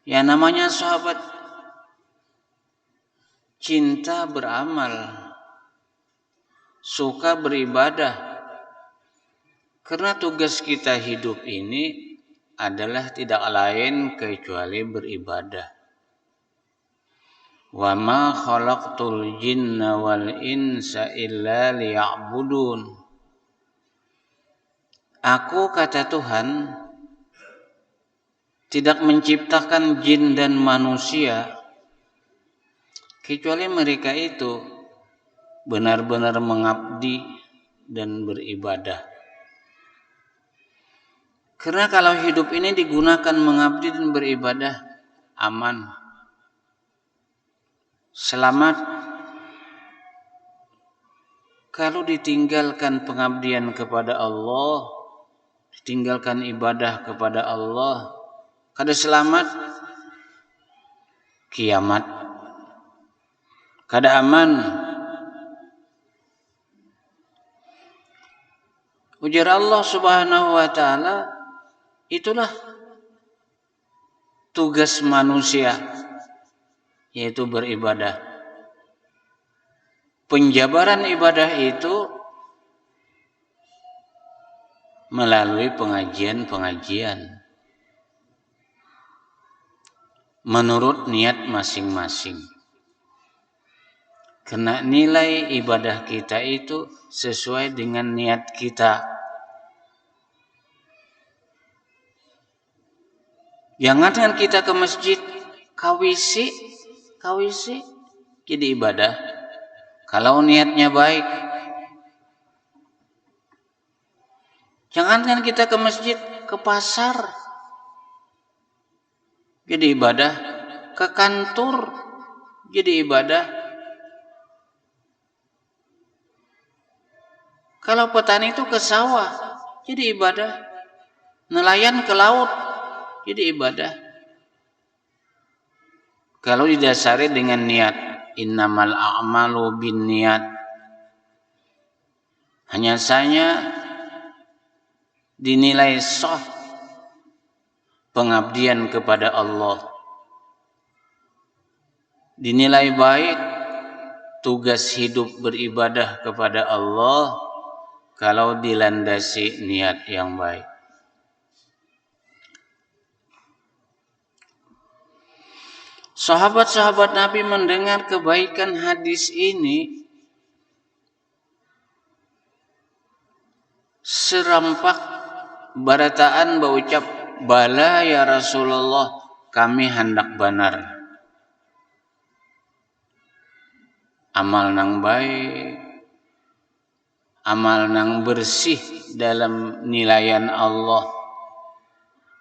Ya namanya sahabat cinta beramal, suka beribadah. Karena tugas kita hidup ini adalah tidak lain kecuali beribadah. Wa ma khalaqtul jinna wal insa illa liya'budun. Aku, kata Tuhan, tidak menciptakan jin dan manusia kecuali mereka itu benar-benar mengabdi dan beribadah. Karena kalau hidup ini digunakan mengabdi dan beribadah, aman, selamat. Kalau ditinggalkan pengabdian kepada Allah, ditinggalkan ibadah kepada Allah, kada selamat, kiamat, kada aman. Ujar Allah Subhanahu wa taala, itulah tugas manusia, yaitu beribadah. Penjabaran ibadah itu melalui pengajian-pengajian menurut niat masing-masing. Karena nilai ibadah kita itu sesuai dengan niat kita. Jangan kita ke masjid kawisi jadi ibadah. Kalau niatnya baik. Jangankan kita ke masjid, ke pasar jadi ibadah, ke kantor jadi ibadah. Kalau petani itu ke sawah jadi ibadah, nelayan ke laut jadi ibadah. Kalau didasari dengan niat, innamal a'malu binniyat. Hanya saja dinilai sah pengabdian kepada Allah, dinilai baik tugas hidup beribadah kepada Allah kalau dilandasi niat yang baik. Sahabat-sahabat Nabi mendengar kebaikan hadis ini serampak barataan berucap, bala ya Rasulullah, kami hendak benar. Amal nang baik, amal nang bersih dalam nilaian Allah,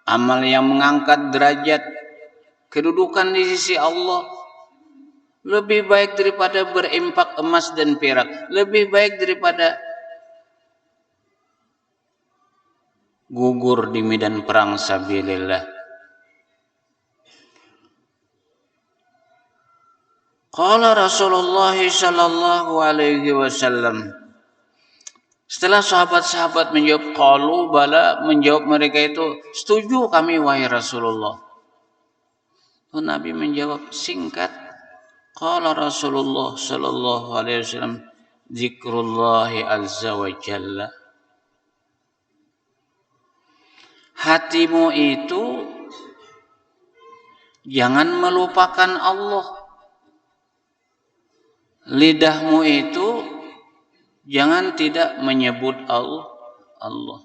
amal yang mengangkat derajat kedudukan di sisi Allah, lebih baik daripada berimpak emas dan perak, lebih baik daripada gugur di medan perang sabilillah. Qala Rasulullah sallallahu alaihi wasallam. Setelah sahabat-sahabat menjawab qalu bala, menjawab mereka itu, setuju kami wahai Rasulullah. Nabi menjawab singkat, qala Rasulullah sallallahu alaihi wasallam, zikrullahi azza wa jalla. Hatimu itu jangan melupakan Allah. Lidahmu itu jangan tidak menyebut Allah.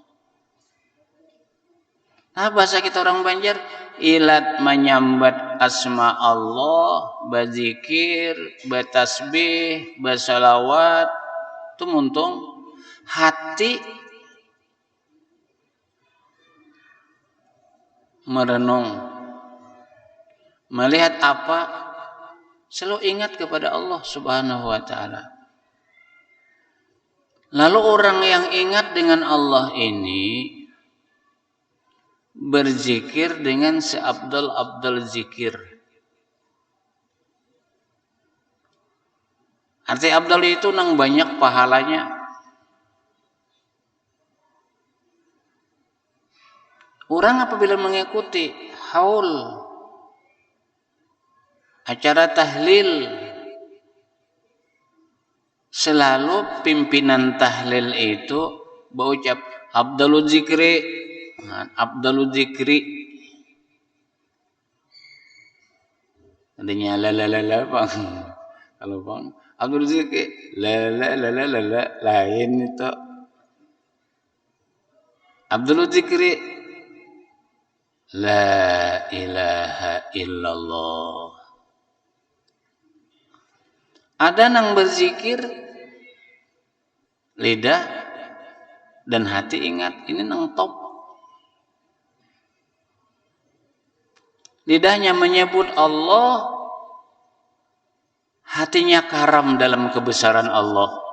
Nah, bahasa kita orang Banjar, ilat menyambat asma Allah, berzikir, bertasbih, bersalawat, itu muntung hati merenung, melihat apa, selalu ingat kepada Allah Subhanahu wa taala. Lalu orang yang ingat dengan Allah ini berzikir dengan seabdal-abdal zikir. Arti abdal itu nang banyak pahalanya. Orang apabila mengikuti haul acara tahlil, selalu pimpinan tahlil itu berucap Abdalul Zikri, Abdalul Zikri. Adanya la Bang. Kalau Bang Abdul Zikri la lain itu. Abdul Zikri la ilaha illallah. Ada yang berzikir lidah dan hati ingat, ini nang top. Lidahnya menyebut Allah, hatinya karam dalam kebesaran Allah.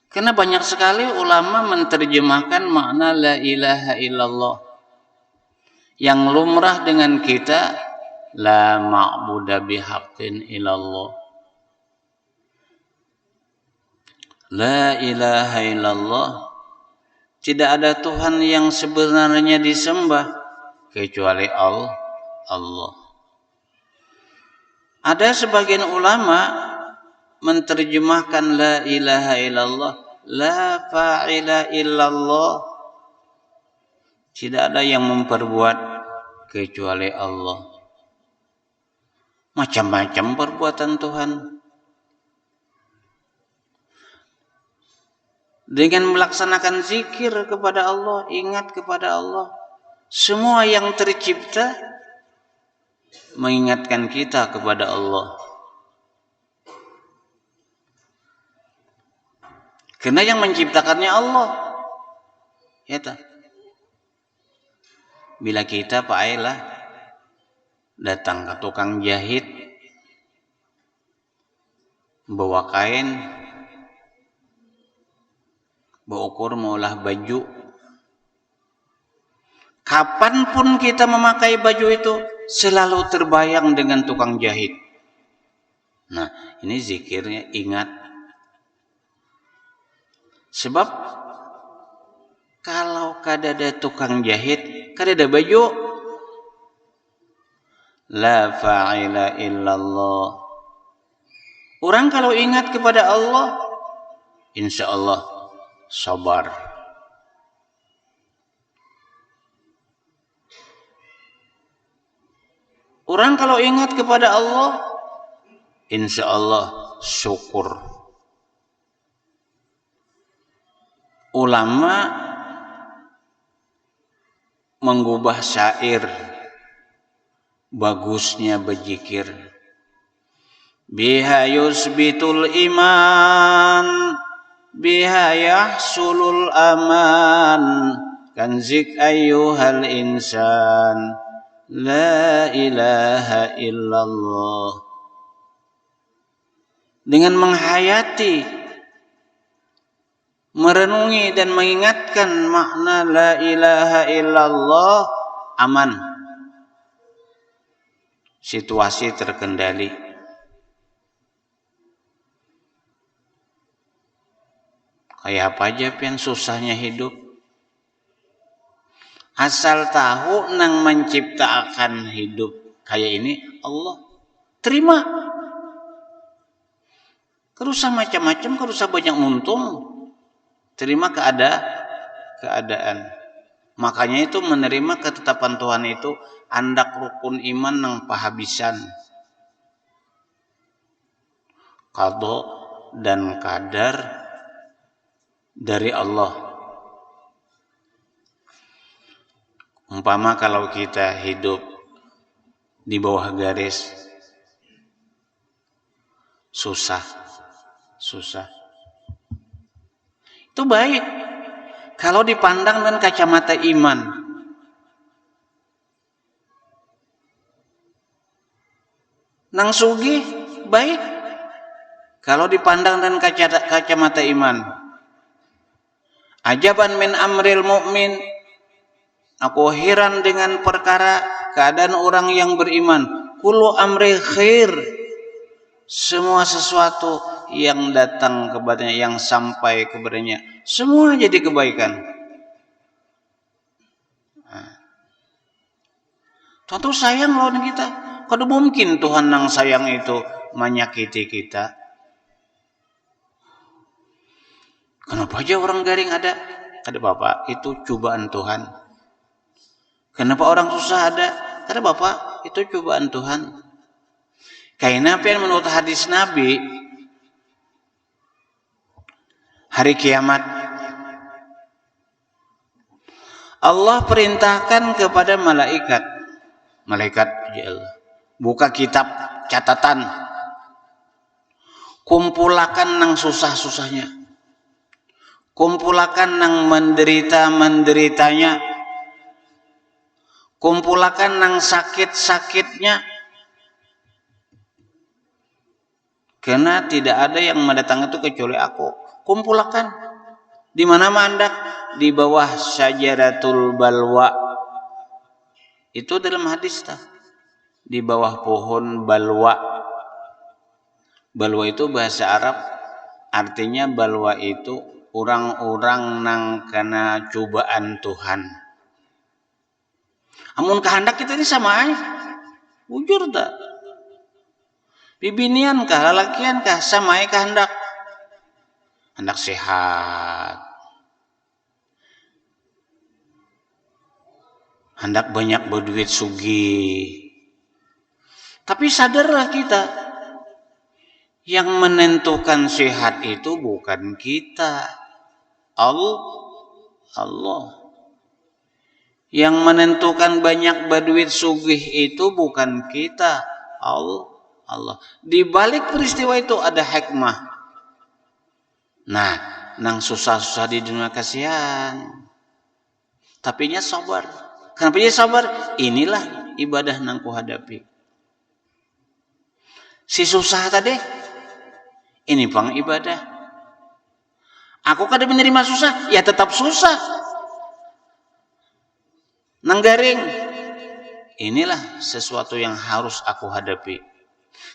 Karena banyak sekali ulama menerjemahkan makna la ilaha illallah yang lumrah dengan kita, la ma'buda bihaqqin illallah. La ilaha illallah, tidak ada Tuhan yang sebenarnya disembah kecuali Allah. Ada sebagian ulama menerjemahkan la ilaha illallah, la fa'ila illallah, tidak ada yang memperbuat kecuali Allah. Macam-macam perbuatan Tuhan. Dengan melaksanakan zikir kepada Allah, ingat kepada Allah, semua yang tercipta mengingatkan kita kepada Allah. Karena yang menciptakannya Allah. Ya tak? Bila kita Pak Ayla datang ke tukang jahit, bawa kain, bawa ukur maulah baju, kapanpun kita memakai baju itu selalu terbayang dengan tukang jahit. Nah, ini zikirnya, ingat. Sebab kalau kadada tukang jahit, kadada baju, la fa'ila illallah. Orang kalau ingat kepada Allah, insya Allah sabar. Orang kalau ingat kepada Allah, insya Allah syukur. Ulama mengubah syair bagusnya berzikir. Biha yusbitul iman, biha yahsulul aman, kanzik ayyuhal insan, la ilaha illallah. Dengan menghayati, merenungi dan mengingatkan makna la ilaha illallah, aman. Situasi terkendali. Kayak apa aja pian susahnya hidup. Asal tahu nang menciptakan hidup kayak ini Allah, terima. Kerusak macam-macam, kerusak banyak untung, terima keadaan. Makanya itu menerima ketetapan Tuhan itu andak rukun iman nang pahabisan. Qadha dan qadar dari Allah. Umpama kalau kita hidup di bawah garis, susah. Itu baik kalau dipandang dengan kacamata iman. Nang sugih baik kalau dipandang dengan kacamata iman. Ajaban min amril mu'min, aku heran dengan perkara keadaan orang yang beriman. Kullu amri khair, semua sesuatu yang datang kepadanya, yang sampai kepadanya, semua jadi kebaikan. Tentu sayang lawan kita. Kada mungkin Tuhan yang sayang itu menyakiti kita. Kenapa aja orang garing ada? Kata Bapak, itu cobaan Tuhan. Kenapa orang susah ada? Kata Bapak, itu cobaan Tuhan. Karena apa yang menurut hadis Nabi, hari kiamat, Allah perintahkan kepada malaikat ya Allah, buka kitab catatan, kumpulakan nang susah-susahnya, kumpulakan nang menderita-menderitanya, kumpulakan nang sakit-sakitnya, karena tidak ada yang mendatang itu kecuali aku. Kumpulakan di mana mandak, di bawah syajaratul balwa. Itu dalam hadis di bawah pohon balwa. Balwa itu bahasa Arab, artinya balwa itu orang-orang nang kena cobaan Tuhan. Amun kehendak kita ini sama aja, bujur tak? Bibinian kah, lalakian kah, sama aja kehendak. Hendak sehat, hendak banyak berduit sugih. Tapi sadarlah kita, yang menentukan sehat itu bukan kita, Allah. Yang menentukan banyak berduit sugih itu bukan kita, Allah. Di balik peristiwa itu ada hikmah. Nah, nang susah-susah di dunia kasihan. Tapi nya sabar. Kenapa dia sabar? Inilah ibadah nang ku hadapi. Si susah tadi, ini pang ibadah. Aku kada menerima susah, ya tetap susah. Nang garing, inilah sesuatu yang harus aku hadapi.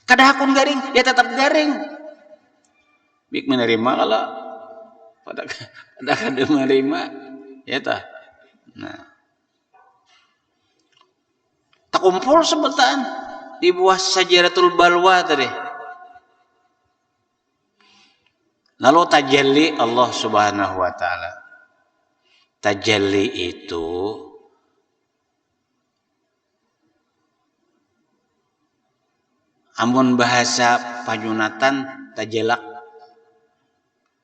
Kada hakun garing, ya tetap garing. Bik menerima kalau pada kada menerima, ya tah. Nah, tak kumpul sebutan di bawah syajaratul balwa tadi. Lalu tajalli Allah Subhanahu wa taala. Tajalli itu amun bahasa Panyunatan tajelak.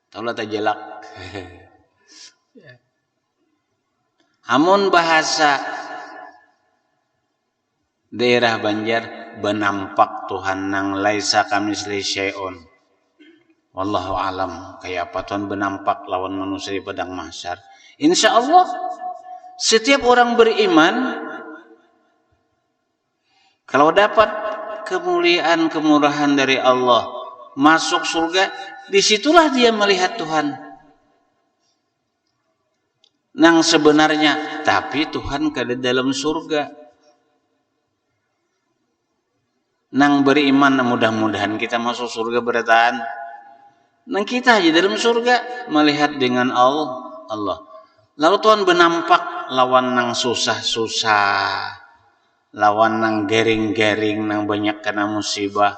Taulah tajelak. Amun bahasa daerah Banjar, benampak Tuhan nang laisa kamisli syai'un. Wallahu alam, kayak apa Tuhan benampak lawan manusia di padang mahsyar. Insya Allah setiap orang beriman kalau dapat kemuliaan kemurahan dari Allah, masuk surga, disitulah dia melihat Tuhan nang sebenarnya. Tapi Tuhan kada dalam surga. Nang beriman, mudah-mudahan kita masuk surga beratan. Nang kita aja dalam surga melihat dengan Allah. Lalu Tuhan benampak lawan nang susah-susah, lawan nang garing-garing, nang banyak kena musibah,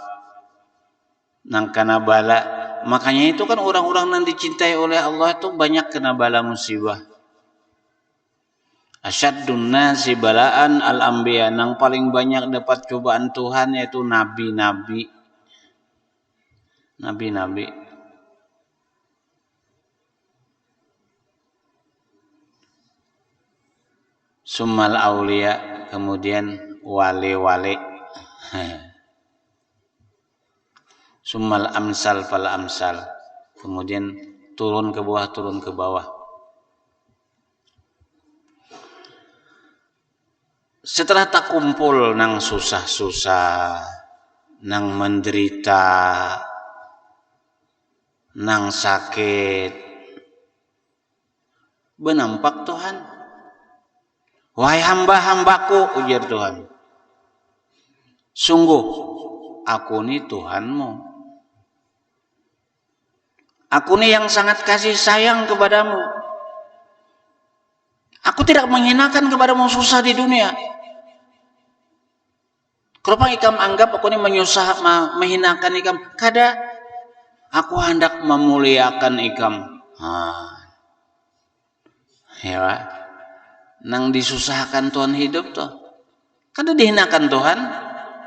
nang kena bala. Makanya itu kan orang-orang yang dicintai oleh Allah itu banyak kena bala musibah. Asyaddun nasi balaan al-anbiya, nang paling banyak dapat cobaan Tuhan yaitu nabi-nabi. Nabi-nabi. Summal aulia, kemudian wali-wali. Summal amsal fal amsal, kemudian turun ke bawah. Setelah tak kumpul nang susah-susah, nang menderita, nang sakit, benampak Tuhan. Wahai hamba-hambaku, ujar Tuhan, sungguh aku ni Tuhanmu. Aku ni yang sangat kasih sayang kepadamu. Aku tidak menghinakan kepadamu susah di dunia. Kalau ikam anggap aku ini menyusah, menghinakan ikam, kada, aku hendak memuliakan ikam. Ya, nang disusahkan Tuhan hidup tuh, kada dihinakan Tuhan,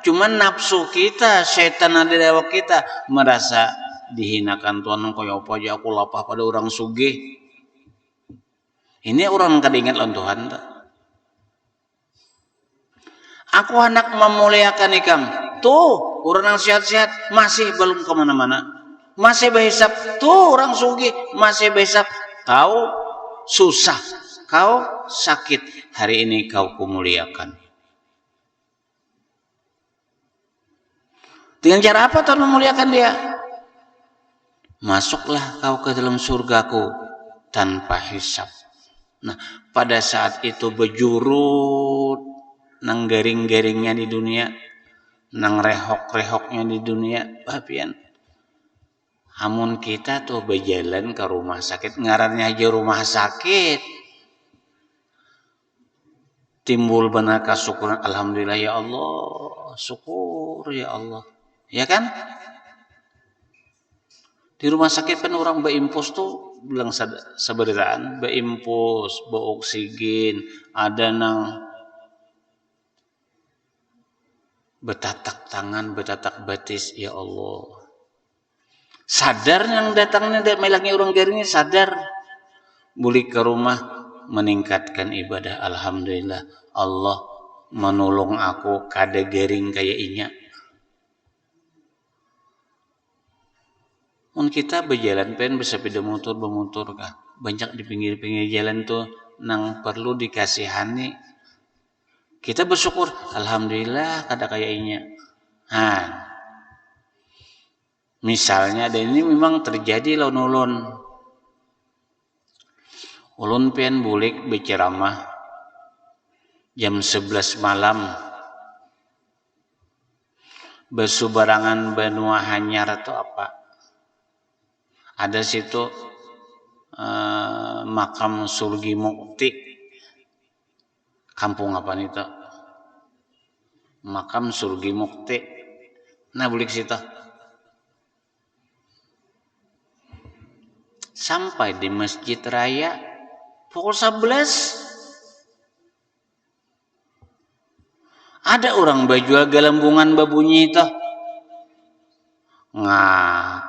cuman nafsu kita, setan ada dalam kita merasa dihinakan Tuhan. Kaya apa aja aku lapah pada orang sugih. Ini orang kada ingat lawan Tuhan tuh. Aku hendak memuliakan ikam. Tuh, orang yang sehat-sehat masih belum kemana-mana. Masih berhisap. Tuh, orang sugih masih berhisap. Kau susah. Kau sakit. Hari ini kau kumuliakan. Dengan cara apa Tuhan memuliakan dia? Masuklah kau ke dalam surgaku tanpa hisap. Nah, pada saat itu bejurut nang garing-garingnya di dunia, nang rehok-rehoknya di dunia, bapian. Amun kita tuh berjalan ke rumah sakit, ngarannya aja rumah sakit. Timbul benar kesyukuran, alhamdulillah ya Allah, syukur ya Allah. Ya kan? Di rumah sakit kan orang berimpus tuh bilang seberitaan, berimpus, beroksigen, ada nang betatak tangan, betatak batis, ya Allah. Sadar yang datangnya melangnya orang garingnya sadar. Balik ke rumah meningkatkan ibadah. Alhamdulillah Allah menolong aku kada garing kayak inya. Mun kita berjalan pen bersepeda motor bermotor kah. Banyak di pinggir-pinggir jalan tuh nang perlu dikasihani. Kita bersyukur, alhamdulillah kada kayak inya. Misalnya, dan ini memang terjadi lawan ulun. Ulun pian bulik berceramah jam 11 malam. Besubarangan benua hanyar atau apa. Ada situ makam Surgi Mukti. Kampung apa nih tuh? Makam Surgi Mukti. Nah bulik situ. Sampai di Masjid Raya pukul 11. Ada orang berjual gelembungan babunyi itu. Ngak.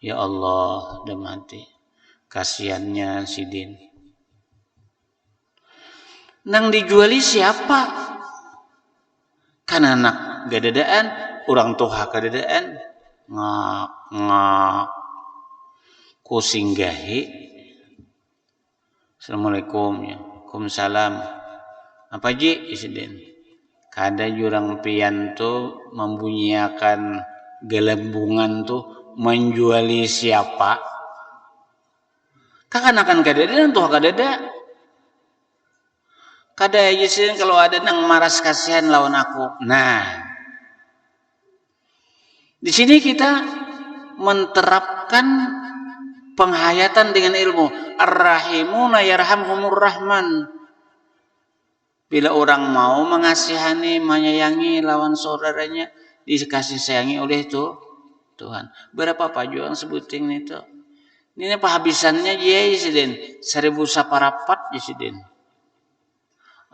Ya Allah, udah mati. Kasiannya si Din. Nang dijuali siapa? Kan anak gadadaan, orang tua gadadaan. Ngak. Kusinggahi. Assalamualaikum ya. Waalaikumsalam. Apa ji isiden? Kada jurang pian tuh membunyiakan gelembungan tuh menjuali siapa? Kakanakan kadada tuh kadada. Kada isiden kalau ada nang maras kasihan lawan aku. Nah, di sini kita menterapkan penghayatan dengan ilmu. Ar-rahimuna yarhamhumur rahman. Bila orang mau mengasihani, menyayangi lawan saudaranya, dikasih sayangi oleh Tuhan. Berapa pajuang sebuting itu? Ini penghabisannya ya Yesiden 1.000 Yesiden.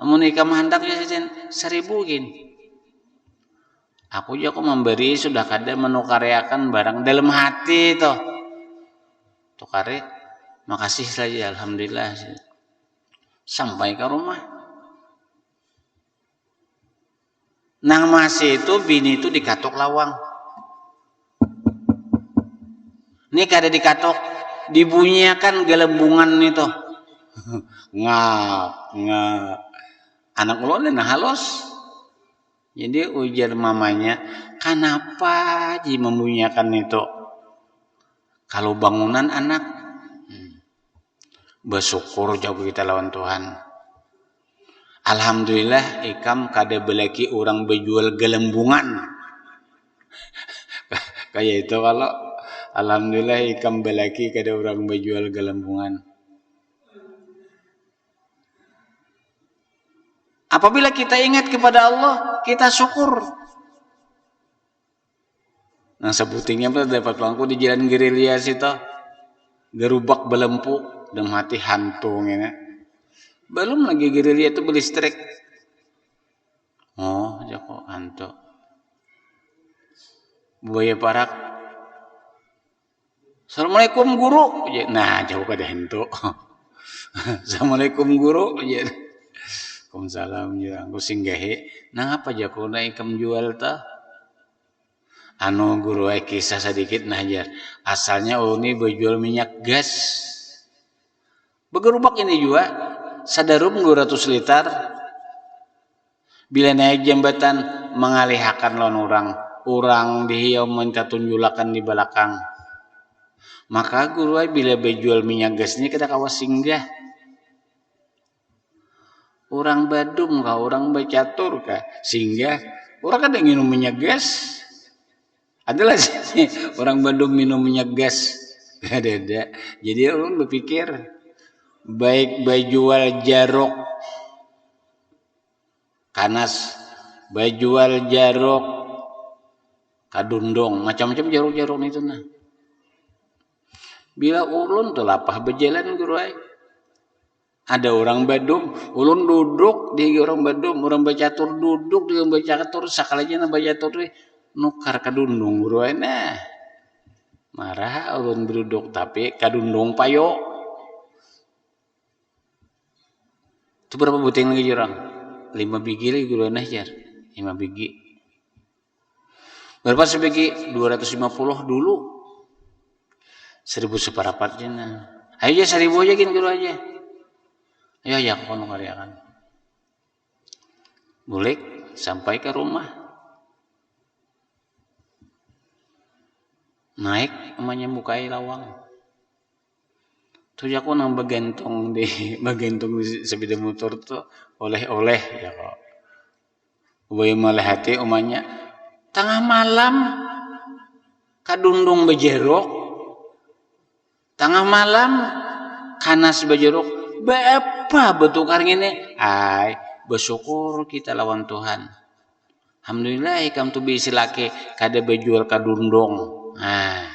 Amun ikam hendak Yesiden 1.000 gin. Aku memberi sudah kada menukaryakan barang dalam hati toh. Tukare, makasih saja alhamdulillah. Sampai ke rumah. Nang masih itu bini itu dikatok lawang. Ini kada dikatok, dibunyikan gelembungan itu. Ngak. Anak ulun nah halus. Jadi ujar mamanya, kenapa ji membunyikan itu? Kalau bangunan anak, bersyukur jauh kita lawan Tuhan. Alhamdulillah ikam kada belaki orang berjual gelembungan. Kayak itu kalau alhamdulillah ikam belaki kada orang berjual gelembungan. Apabila kita ingat kepada Allah, kita syukur. Nah sebutingnya dapat pelangku di jalan gerilya situ, gerubak belempu dan mati hantu ini. Belum lagi gerilya itu berlistrik. Oh, joko hantu. Buaya parak. Assalamualaikum guru. Nah, jauh kada hantu. Assalamualaikum guru. Waalaikumsalam ya. Aku singgahi. Nah apa jako na ikam jual ta? Anu guru kisah sedikit najar. Asalnya ini berjual minyak gas. Begerubak ini juga. Sadarum 200 liter. Bila naik jembatan mengalihkan lawan orang dihiau minta tunjulakan di belakang. Maka guru bila berjual minyak gas ini kada kawas singgah. Orang badum kah, orang bacatur kah, sehingga orang kan minum minyak gas. Adalah sih orang badum minum minyak gas. Ada. Jadi orang berpikir baik bajual jarok kanas, bajual jarok kadundong, macam-macam jarok-jarok itu nah. Bila ulun tuh lapah berjalan guru ada orang badum, ulun duduk di orang badum, orang bacatur duduk di orang bacatur, sakalanya na bacatur nukar kadundung guru nah. Marah ulun duduk tapi kadundung payo. Itu berapa buting lagi orang? 5 biji lagi guru nah jar. 5 biji. Berapa sebiji? 250 dulu. 1000 seperempatnya nah. Ayo aja 1000 aja gini guru aja. Ayo ya kono karyakan. Bulik sampai ke rumah. Naik namanya mukai lawang. Tuh aku nang bagentong di sepeda motor tuh oleh-oleh ya kok. Ubay malah hati umanya tengah malam kadundung bejerok. Tengah malam kanas bejerok. Apa betukar ini? Ay, bersyukur kita lawan Tuhan. Alhamdulillah ikam tu bisi laki kada bejual kadundong. Nah.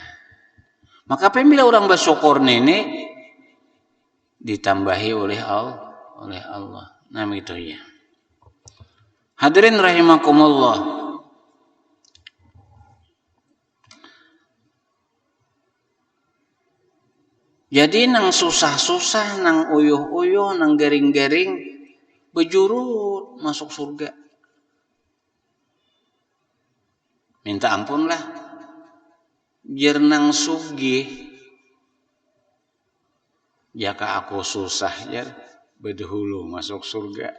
Maka apabila orang bersyukur ini ditambahi oleh Allah. Nah itu ya. Hadirin rahimakumullah. Jadi nang susah-susah, nang uyuh-uyuh, nang garing-garing, bejurut masuk surga. Minta ampun lah. Biar nang sugih, jaka aku susah jar, bedahulu masuk surga.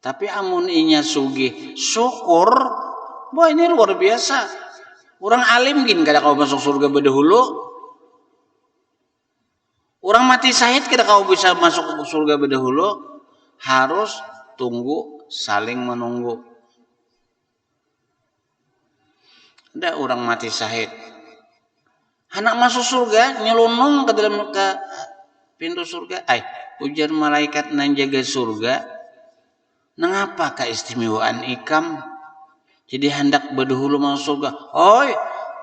Tapi amun inya sugih, syukur, wah ini luar biasa. Orang alim gini kada kau masuk surga bedahulu. Orang mati syahid kita kau bisa masuk ke surga berdahulu, harus tunggu, saling menunggu. Ada orang mati syahid, anak masuk surga nyelunung ke dalam ke pintu surga. Ujar malaikat nang jaga surga, nangapa keistimewaan ikam? Jadi hendak berdahulu masuk surga. Oi,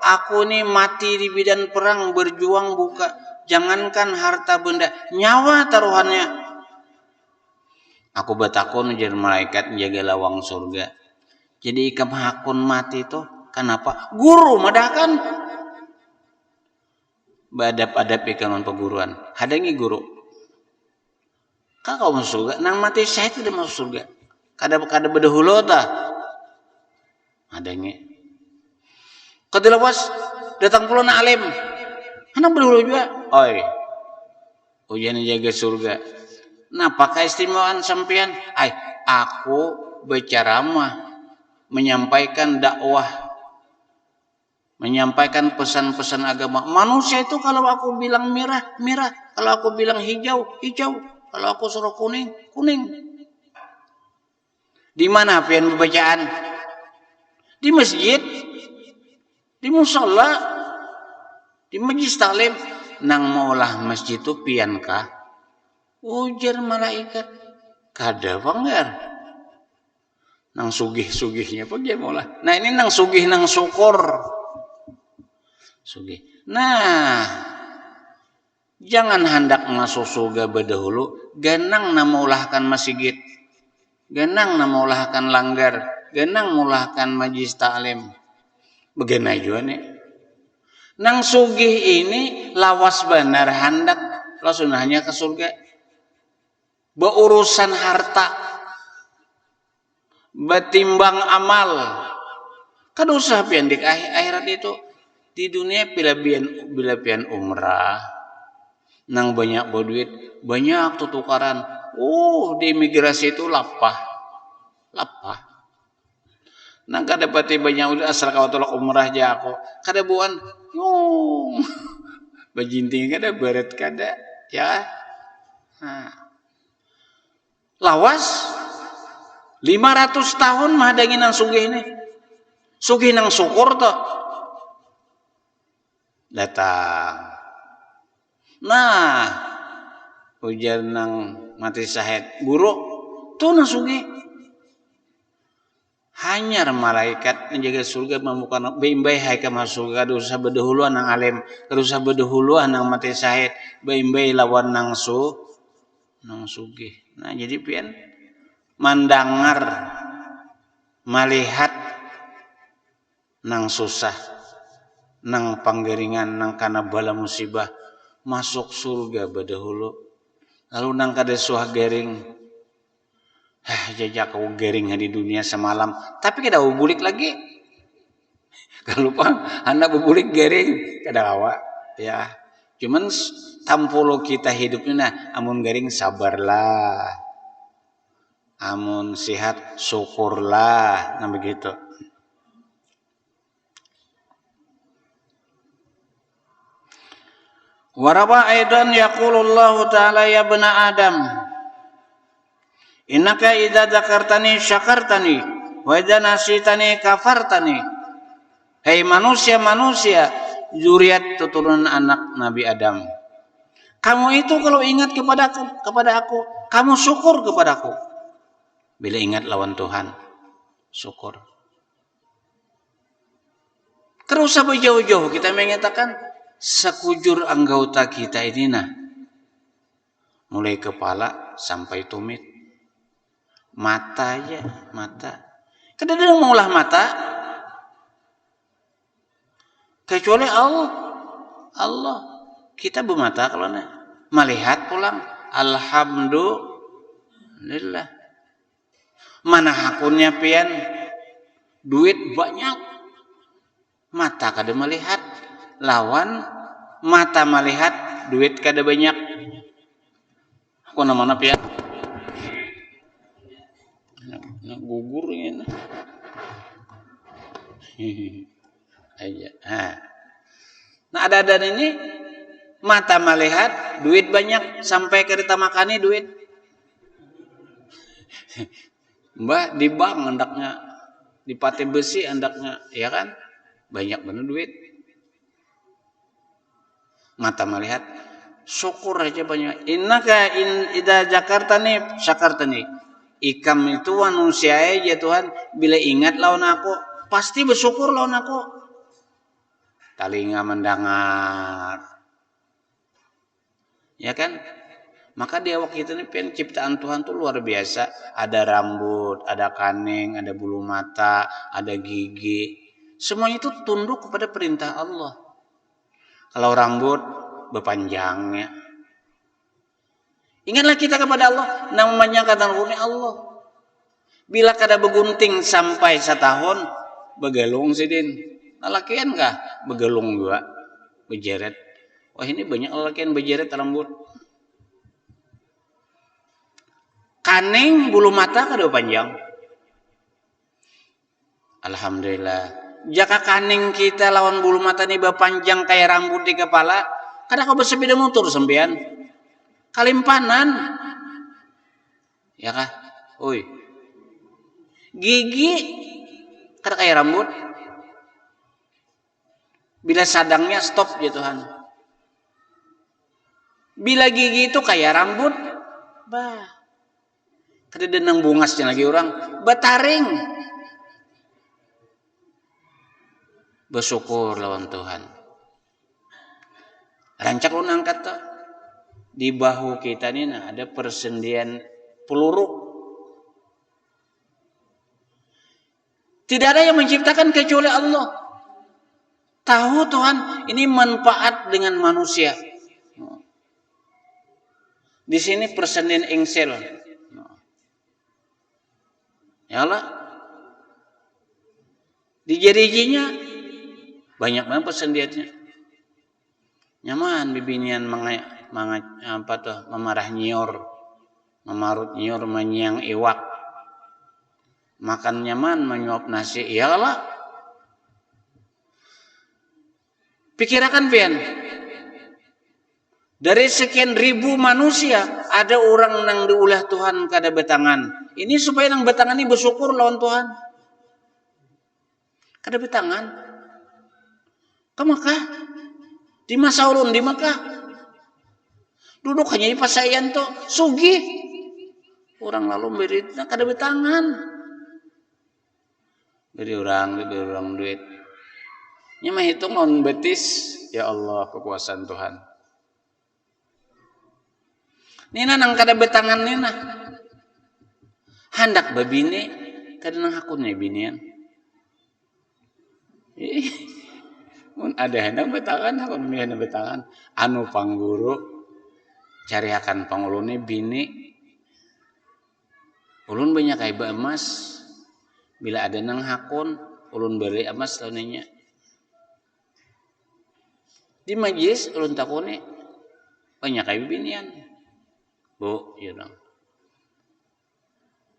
aku nih mati di bidan perang berjuang buka. Jangankan harta benda, nyawa taruhannya. Aku batakun ujar malaikat menjaga lawang surga. Jadi ikam hakun mati itu kenapa? Guru madakan. Badap-adap ikan peguruan. Hadangi guru. Kau masuk surga, nang mati syahid tidak masuk surga. Kada berdahulu dah. Hadangi. Kedilawas datang pula na alim. Anak berdahulu juga. Oi, ujian jaga surga. Nah, pakai istimewaan sampean. Aku berceramah, menyampaikan dakwah, menyampaikan pesan-pesan agama. Manusia itu kalau aku bilang merah, merah. Kalau aku bilang hijau, hijau. Kalau aku suruh kuning, kuning. Di mana pian pembacaan? Di masjid, di musola. Di majlis taklim nang maulah masjid itu pian kah? Ujar malaikat. Kada banggar. Nang sugih-sugihnya apa dia maulah. Nah ini nang sugih nang syukur. Sugih. Nah, jangan hendak masuk surga berdahulu, ganang na maulahkan masjid. Ganang na maulahkan langgar, ganang maulahkan majlis ta'lim. Bagaimana juga nih? Nang sugih ini lawas benar hendak lasunahnya ke surga. Berurusan harta, betimbang amal. Kan usah pian di akhirat itu. Di dunia bila pian umrah, nang banyak berduit, banyak tukaran. Di imigrasi itu lapah. Nang kada pati banyak udah asal kau tolak umrah aja aku. Kada buan, bajinting kada beret kada, ya. Nah. Lawas 500 tahun mahadangin nang sugih ini. Sugih nang syukur toh. Datang. Nah, ujar nang mati syahid buruk tuh nang sugih. Hanyar malaikat menjaga surga membuka bimbai hai ka masuk surga dosa berdahuluan nang alim, dosa berdahuluan nang mati syahid, bimbai lawan nang sugih. Nah, jadi pian mandangar melihat nang susah, nang panggeringan, nang kana bala musibah masuk surga berdahulu. Lalu nang kada suah gering. Jajak kau gering di dunia semalam, tapi kada bubulik lagi. Kalau lupa anak bubulik gering kada awak, ya. Cuman tampolo kita hidupnya nah, amun gering sabarlah. Amun sehat syukurlah, nah begitu. Warawa aidan yaqulullahu ta'ala ya bena Adam. Innaka idza dzakartani syakartani wa idza nasitani kafartani. Hei manusia, zuriat keturunan anak Nabi Adam. Kamu itu kalau ingat kepada aku, kamu syukur kepadaku. Bila ingat lawan Tuhan, syukur. Kerusah berjauh-jauh kita mengatakan sekujur anggota kita ini nah. Mulai kepala sampai tumit. Mata aja, mata. Kadang-kadang maulah mata. Kecuali Allah. Kita bermata kalau nah. Melihat pulang. Alhamdulillah. Mana hakunnya pian? Duit banyak. Mata kada melihat. Lawan mata melihat, duit kada banyak. Aku nama pian? Gugur ini. Aja. Nah ada ini mata melihat, duit banyak sampai kereta makani duit. Mbak di bank andaknya, di pate besi andaknya, ya kan? Banyak bener duit. Mata melihat, syukur aja banyak. Innaka idza zakartani syakartani. Ikam itu manusia aja Tuhan, bila ingat lawan aku pasti bersyukur lawan aku. Talinga mendengar, ya kan? Maka di awak kita ini penciptaan Tuhan tuh luar biasa. Ada rambut, ada kaning, ada bulu mata, ada gigi. Semuanya itu tunduk kepada perintah Allah. Kalau rambut berpanjangnya, ingatlah kita kepada Allah, namanya kata Allah. Bila kada begunting sampai setahun, begelung sidin. Lalakian kah? Begelung juga, bejeret. Wah ini banyak lalakian bejeret rambut. Kaning bulu mata kada panjang. Alhamdulillah. Jika kaning kita lawan bulu mata ini berpanjang kayak rambut di kepala, kada kau bersepeda motor sempian. Kalimpanan. Ya kah? Oi. Gigi kada kayak rambut. Bila sadangnya stop ya Tuhan. Bila gigi itu kayak rambut, bah. Kada denang bungasnya lagi orang bataring. Bersyukur lawan Tuhan. Rancak lu angkat tuh. Di bahu kita ini ada persendian peluru. Tidak ada yang menciptakan kecuali Allah. Tahu Tuhan ini manfaat dengan manusia. Di sini persendian engsel. Ya Allah. Di jari-jarinya banyak banget persendiannya. Nyaman bibinian memarah nyior, memarut nyior menyiang iwak. Makan nyaman menyuap nasi. Ya Allah. Pikirakan pian. Dari sekian ribu manusia ada orang nang diulah Tuhan kada betangan. Ini supaya nang betangan ini bersyukur lawan Tuhan. Kada betangan. Ke Mekah. Di masa ulun di Mekah. Duduk hanya di pasayan to sugih. Orang lalu beritna kada betangan. Beri orang duit. Nya mah hitung lawan betis. Ya Allah kekuasaan Tuhan. Nina nang kada betangan nina. Handak babine kada nang hakunnya binian. Mun ada hendak betangan hakun milih betangan anu pangguru cari akan pangulune bini. Ulun banyak kaiba emas. Bila ada nang hakun ulun beri emas launinya. Di majlis ulun takune banyak kaiba binian. Bu, ya dong.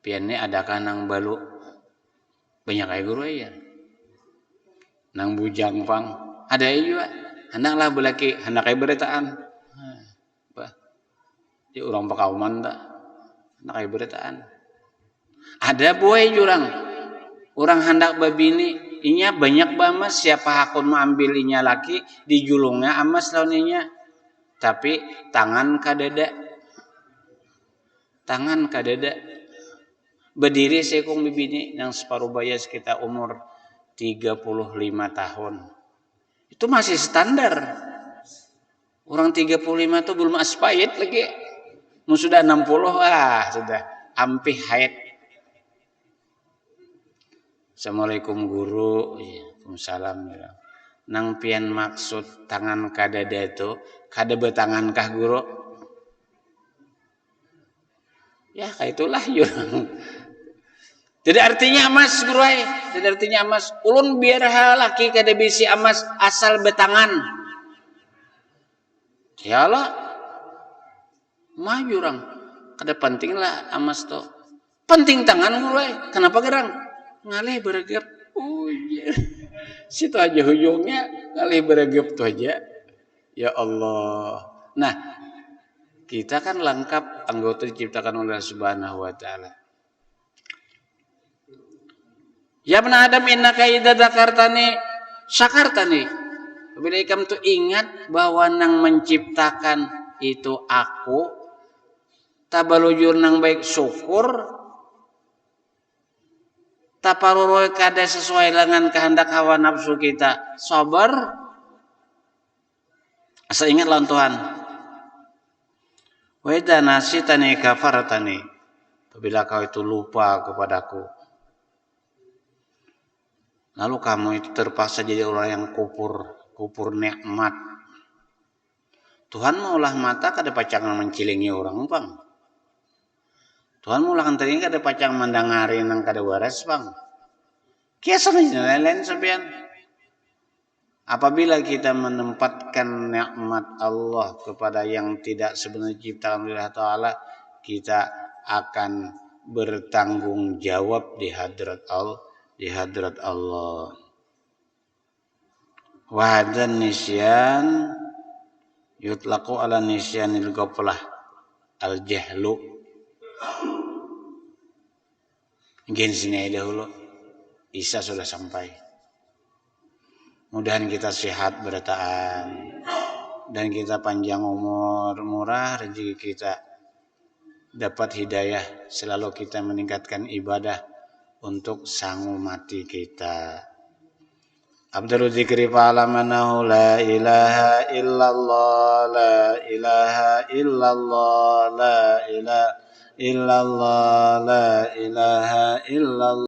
Piannya adakah nang balu banyak kayak guru ya. Nang bujang pang ada juga. Handaklah belaki hendak kayak beritaan. Bah, di orang pakauman tak hendak kayak beritaan. Ada buai jurang. Orang hendak babini, inya banyak banget siapa hakun mengambil inya laki dijulungnya amas launinya. Tapi tangan kadada. Tangan kadada berdiri sekong bibini yang separuh baya sekitar umur 35 tahun. Itu masih standar. Orang 35 itu belum aspayet lagi. Sudah 60 sudah ampih haid. Assalamualaikum guru. Waalaikumsalam. Nang pian maksud tangan kadada itu kada betangankah guru? Ya kayak itulah jurang. Jadi artinya emas guru ay. Jadi artinya emas. Ulun biar laki kada bisi emas asal betangan. Ya Allah. Mah jurang. Kada penting lah emas to. Penting tangan guru ay. Kenapa gerang? Ngalih beregep. Oh iya. Situ aja hujungnya ngalih beregep tuh aja. Ya Allah. Nah, kita kan lengkap anggota diciptakan oleh Allah Subhanahu wa taala. Ya bani Adam innaka idza dzakartani syakartani. Bila ikam tuh ingat bahwa nang menciptakan itu aku, tabalujur nang baik syukur, taparuroi kada sesuai dengan kehendak hawa nafsu kita, sabar. Asal ingat lawan Tuhan. Wa idza nasitani kafartani. Apabila kau itu lupa kepadaku. Lalu kamu itu terpaksa jadi orang yang kufur nikmat. Tuhan maulah mata kada pacang mencilingi orang bang. Tuhan maulah antering kada pacang mendangari nang kada waras bang. Kiasan lain-lain sampean. Apabila kita menempatkan nikmat Allah kepada yang tidak sebenarnya diciptakan oleh Allah Ta'ala, kita akan bertanggung jawab di hadrat Allah. Wa hadan nisyan yutlaqu ala nisyanil ghaflah al jahlu. Mungkin sini dahulu. Isa sudah sampai. Mudahan kita sehat bertahan dan kita panjang umur, murah rezeki kita. dapat hidayah, selalu kita meningkatkan ibadah untuk sangu mati kita. Abdul dzikri fa'lamanahu la ilaha illallah, la ilaha illallah, la ilaha illallah, la ilaha illallah.